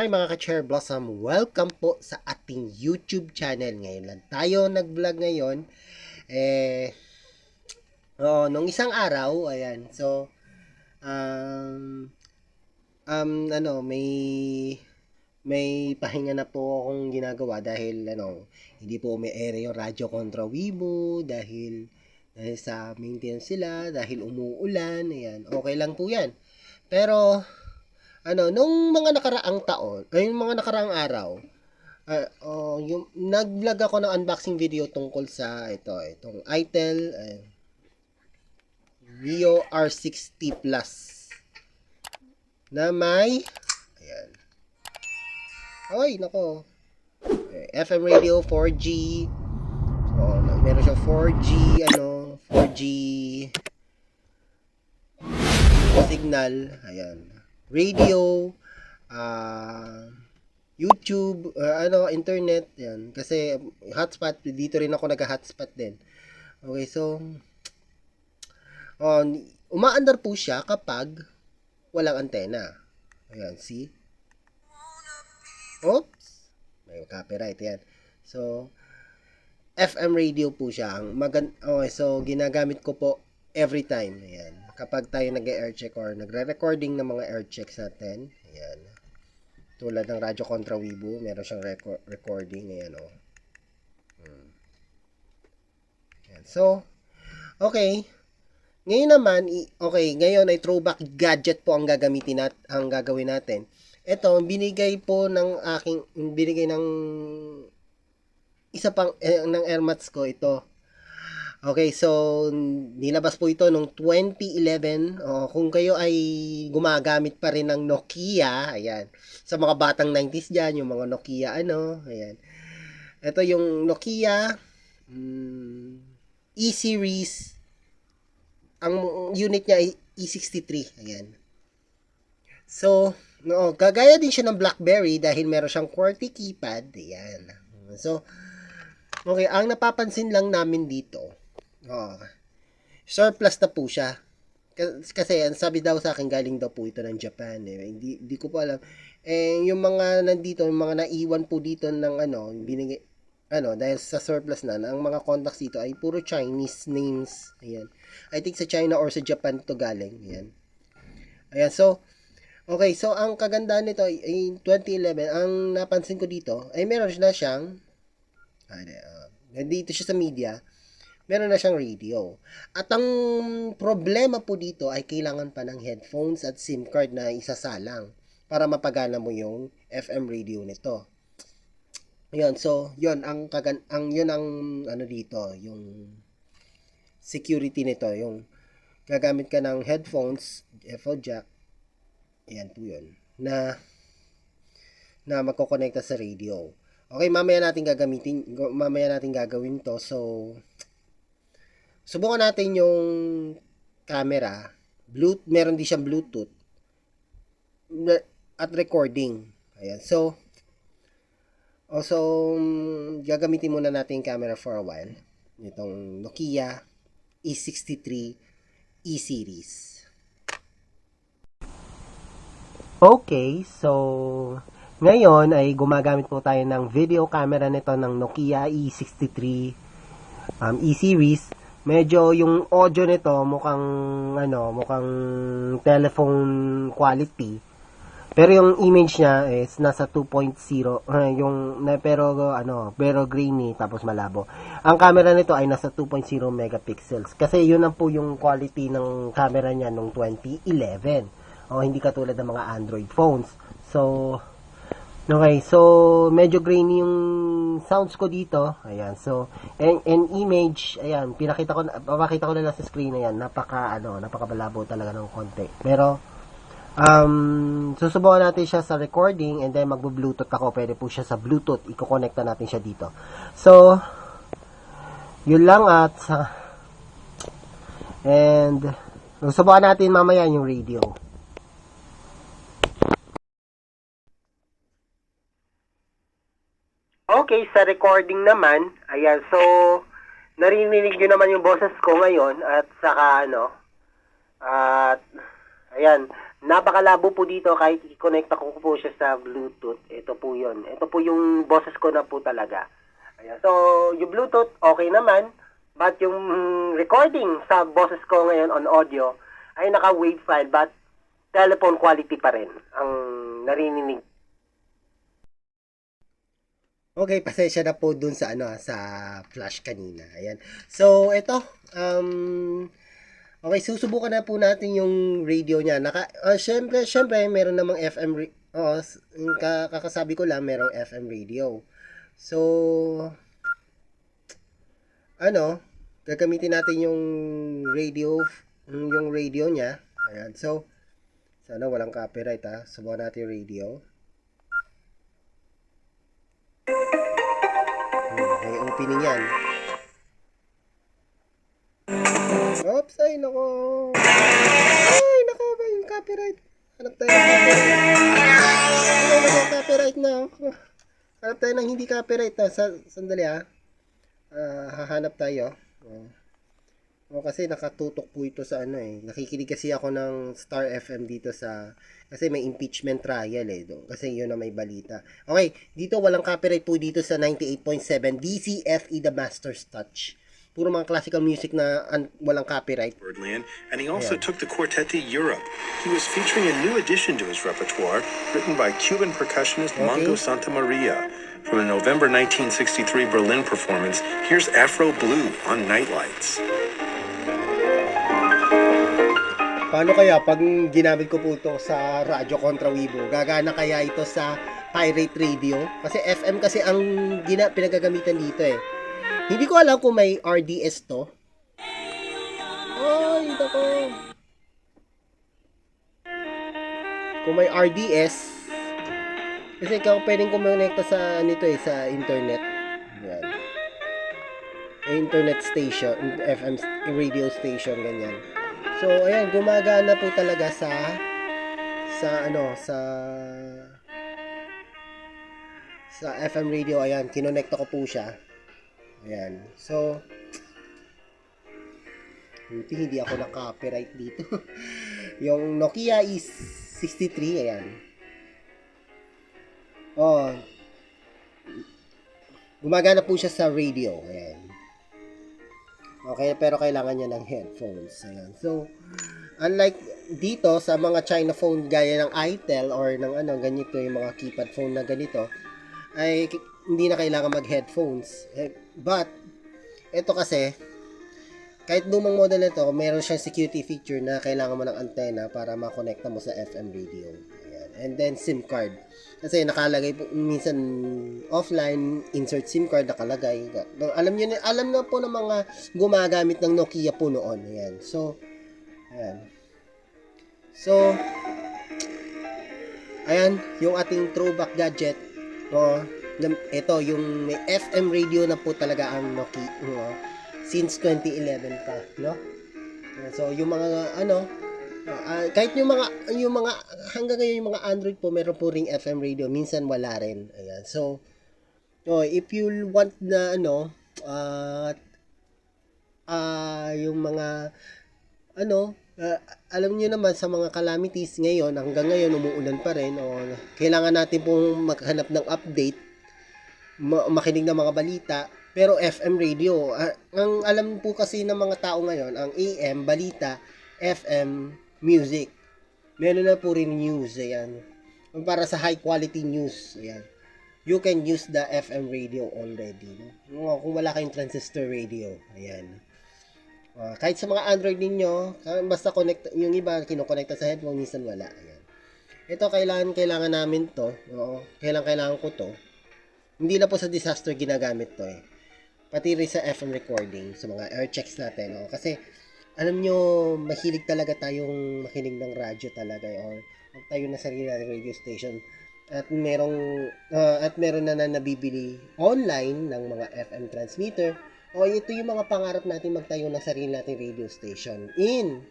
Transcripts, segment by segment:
Okay mga ka-Cherry Blossom, welcome po sa ating YouTube channel. Ngayon lang tayo nag-vlog ngayon. Nung isang araw, ayan. So, um, may pahinga na po akong ginagawa dahil hindi po umi-air yung Radyo Kontra Weibo dahil sa maintenance sila, dahil umuulan, ayan. Okay lang po 'yan. Pero nung mga nakaraang taon, ay yung mga nakaraang araw, yung nag-vlog ako ng unboxing video tungkol sa itong Itel Rio R60 Plus na may ayan. Ay, nako. FM radio 4G. Meron siyang 4G 4G signal, ayan. Radio, YouTube, internet, yan. Kasi hotspot, dito rin ako nag-hotspot din. Okay, so umaandar po siya kapag walang antena. Ayan, see? Oops! May copyright, yan. So, FM radio po siya. Okay, so ginagamit ko po every time. Ayan. Kapag tayo nag-air check or nagre-recording ng mga air checks natin. Ayan. Tulad ng Radyo Kontra Weibo, meron siyang recording. Ayan, oh. Ayan. So, okay. Ngayon naman, ngayon ay throwback gadget po ang gagawin natin. Ito, binigay ng isa pang ng airmats ko ito. Okay, so nilabas po ito noong 2011. Kung kayo ay gumagamit pa rin ng Nokia, ayan. Sa mga batang 90s diyan, yung mga Nokia ayan. Ito yung Nokia E-series. Ang unit niya ay E63, ayan. So, gagaya din siya ng BlackBerry dahil meron siyang QWERTY keypad, ayan. So, okay, ang napapansin lang namin dito, surplus na po siya. Kasi sabi daw sa akin, galing daw po ito ng Japan. Hindi ko po alam. Yung mga nandito, yung mga naiwan po dito ng binigay, dahil sa surplus na, ang mga contacts dito ay puro Chinese names. Ayan. I think sa China or sa Japan to galing. Ayan. Ayan, so, okay, so ang kagandahan nito ay 2011, ang napansin ko dito, ay meron na siyang, nandito siya sa media, meron na siyang radio. At ang problema po dito ay kailangan pa ng headphones at SIM card na isasalang para mapagana mo yung FM radio nito. Ayun, so, yun ang dito, yung security nito, yung gagamit ka ng headphones, FO jack, ayan po yun, na magkokonekta sa radio. Okay, mamaya natin gagawin to. So, subukan natin yung camera. Meron din siyang Bluetooth at recording. Ayan. So, also, gagamitin muna natin yung camera for a while. Itong Nokia E63 E-series. Okay, so ngayon ay gumagamit po tayo ng video camera nito ng Nokia E63 E-series. Medyo yung audio nito mukhang telephone quality. Pero yung image niya is nasa 2.0 pero grainy tapos malabo. Ang camera nito ay nasa 2.0 megapixels. Kasi yun ang po yung quality ng camera niya nung 2011. Hindi katulad ng mga Android phones. So, okay, so medyo grainy yung sounds ko dito. Ayan, so and image, ayan, papakita ko na lang sa screen, ayan, napakabalabo talaga ng konti. Pero susubukan natin siya sa recording and then magbo-Bluetooth ako. Pwede po siya sa Bluetooth. Iko-connecta natin siya dito. So, yun lang and susubukan natin mamaya yung radio. Okay, sa recording naman, ayan, so, narinig nyo naman yung boses ko ngayon at saka, at, ayan, Napakalabo po dito kahit i-connect ko po siya sa Bluetooth. Ito po yun. Ito po yung boses ko na po talaga. Ayan. So, yung Bluetooth, okay naman. But yung recording sa boses ko ngayon on audio ay naka-wave file but telephone quality pa rin ang narinig. Okay, pasensya na po dun sa sa flash kanina. Ayan. So, ito okay, susubukan na po natin yung radio niya. Syempre, meron namang FM kakasabi ko lang merong FM radio. So, gagamitin natin yung radio niya. Ayan. So, sana walang copyright Subukan natin yung radio. May opening yan. Oops, ay nako. Ay nako, may copyright. Hanap tayo ng copyright na. Hanap tayo ng hindi copyright sandali hahanap tayo. Kasi nakatutok po ito sa Nakikinig kasi ako ng Star FM dito kasi may impeachment trial kasi yun na may balita. Okay, dito walang copyright po dito sa 98.7 DCFE The Master's Touch. Puro mga classical music na walang copyright. And he also took the quartet to Europe. He was featuring a new addition to his repertoire written by Cuban percussionist Mongo Santamaria. From the November 1963 Berlin performance, here's Afro Blue on Nightlights. Paano kaya pag ginamit ko po ito sa Radyo Contra Weibo? Gagana kaya ito sa pirate radio? Kasi FM kasi ang pinagagamitan dito Hindi ko alam kung may RDS to. Ay, nako. Kung may RDS, kasi pwedeng kumonekta sa sa internet. Yan. Internet station, FM radio station, ganyan. So, ayan, gumagana po talaga sa FM radio. Ayan, kinonekta ko po siya. Ayan. So, hindi ako na-copyright dito. Yung Nokia is 63, ayan. Gumagana po siya sa radio. Ayan. Okay, pero kailangan niya ng headphones. Ayan. So, unlike dito sa mga China phone gaya ng Itel or ng ganito, yung mga keypad phone na ganito, ay hindi na kailangan mag-headphones. But, ito kasi, kahit lumang model nito, meron siyang security feature na kailangan mo ng antenna para makonekta mo sa FM radio. Ayan. And then, SIM card. Kasi nakalagay po, minsan offline, insert SIM card nakalagay. Alam na po ng mga gumagamit ng Nokia po noon. Ayan. So, ayan. So, ayan, yung ating throwback gadget. Ito, yung may FM radio na po talaga ang Nokia. Since 2011 pa, no? So, yung mga, kahit yung mga, hanggang ngayon yung mga Android po, meron po ring FM radio. Minsan wala rin. Ayan. So, if you want na, yung mga, alam niyo naman sa mga calamities ngayon, hanggang ngayon umuulan pa rin, kailangan natin pong maghanap ng update, makinig ng mga balita, pero FM radio, ang alam po kasi ng mga tao ngayon, ang AM, balita, FM, music. Meron na po rin news, ayan. Para sa high quality news, ayan. You can use the FM radio already, no? Kung wala kayong transistor radio, ayan. Kahit sa mga Android ninyo, basta connect, yung iba kinokonekta sa headphone, minsan wala, ayan. Ito, kailangan namin to, kailangan ko to. Hindi na po sa disaster ginagamit to Pati rin sa FM recording, sa mga air checks natin. Kasi, alam nyo, mahilig talaga tayong makinig ng radyo talaga. Or tayo na sarili natin radio station. At meron na nabibili online ng mga FM transmitter. Ito yung mga pangarap natin magtayo ng sarili nating radio station. In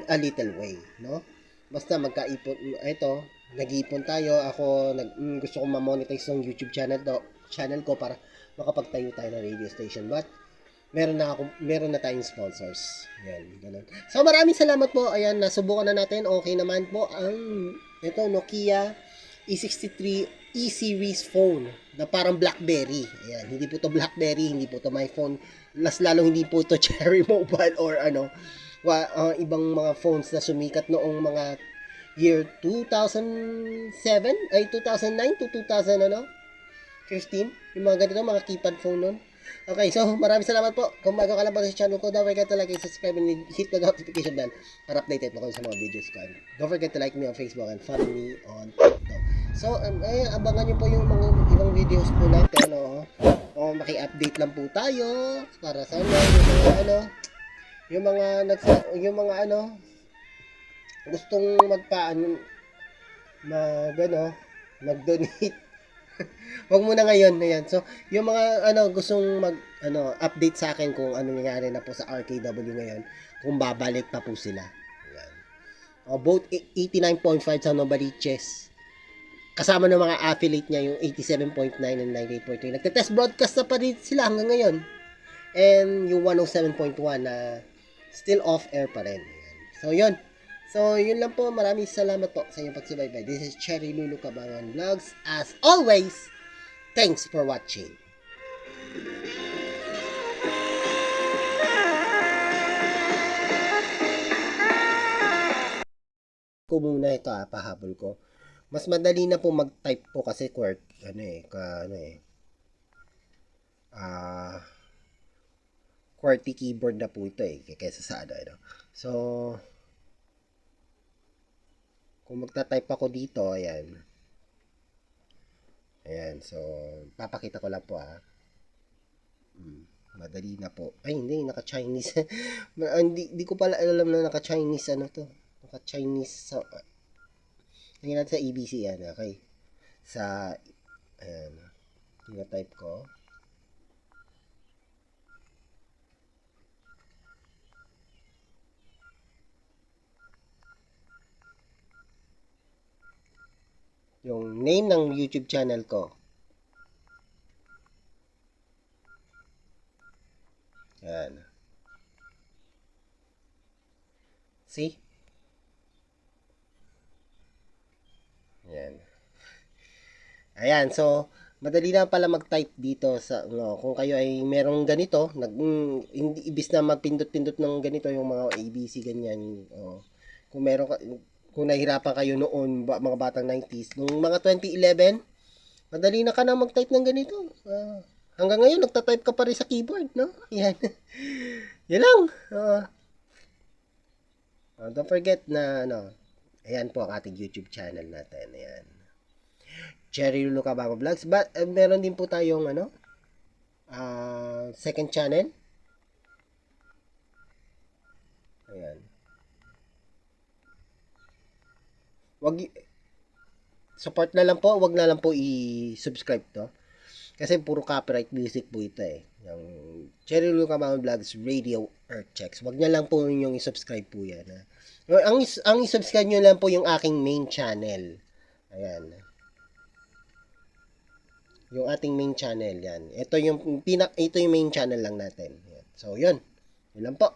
a little way. No? Basta magkaipon. Ito, nag-iipon tayo. Ako, gusto ko ma-monetize ng YouTube channel ko para makapagtayo tayo ng radio station. But, meron na tayong sponsors. Yan, ganun. So maraming salamat po. Ayan, nasubukan na natin. Okay naman po ang ito Nokia E63 E-series phone na parang BlackBerry. Ayan, hindi po to BlackBerry, hindi po to my phone. Lalo hindi po to Cherry Mobile or ibang mga phones na sumikat noong mga year 2007 ay 2009 to 2000 15, yung mga ganito, mga keypad phone nun. Okay, so maraming salamat po. Kung bago ka lang ba sa channel ko, don't forget to like and subscribe and hit the notification bell para updated mo ko sa mga videos ko. Don't forget to like me on Facebook and follow me on TikTok. So, abangan nyo po yung mga ibang videos po natin, maki-update lang po tayo para sa yung mga gustong mag-donate. Wag muna ngayon, ayan. So, yung mga gustong update sa akin kung ano nangyari na po sa RKW ngayon, kung babalik pa po sila. Ayan. Both 89.5 sa Novaliches. Kasama ng mga affiliate niya yung 87.9 and 98.3. Nagte-test broadcast na pa rin sila hanggang ngayon. And yung 107.1 na still off air pa rin. Ayan. So, yun. So, yun lang po. Maraming salamat po sa inyong pagsubaybay. This is Cherry Lulu Cabangan Vlogs. As always, thanks for watching. Ko muna ito pahabol ko. Mas madali na po mag-type po kasi QWERTY keyboard na po ito kaysa sa So, kung magta-type ako dito, ayan. Ayan, so, papakita ko lang po madali na po. Ay, hindi, naka-Chinese. Hindi ko pala alam na naka-Chinese, Naka-Chinese, so, tingnan natin sa EBC, okay. Ayan, tina-type ko. Yung name ng YouTube channel ko. Ayan. See? Ayan. Ayan, so, madali na pala mag-type dito sa, kung kayo ay merong ganito, hindi, ibis na magpindot-pindot ng ganito, yung mga ABC, ganyan, kung nahirapan kayo noon, mga batang 90s, nung mga 2011, madali na ka na mag-type ng ganito. Hanggang ngayon, nagta-type ka pa rin sa keyboard, no? Yan. Yan lang. Don't forget na, ayan po ang ating YouTube channel natin. Ayan. Cherry Lulu Cabangan Vlogs. But, meron din po tayong, second channel. Ayan. Support na lang po, wag na lang po i-subscribe to. Kasi puro copyright music po ito Yung Cherry Lulu Cabangan Vlogs Radio Earth Checks. Wag niya lang po yung i-subscribe po yan. Ang i-subscribe nyo lang po yung aking main channel. Ayan. Yung ating main channel yan. Ito yung main channel lang natin. Ayan. So, yun. Yun lang po.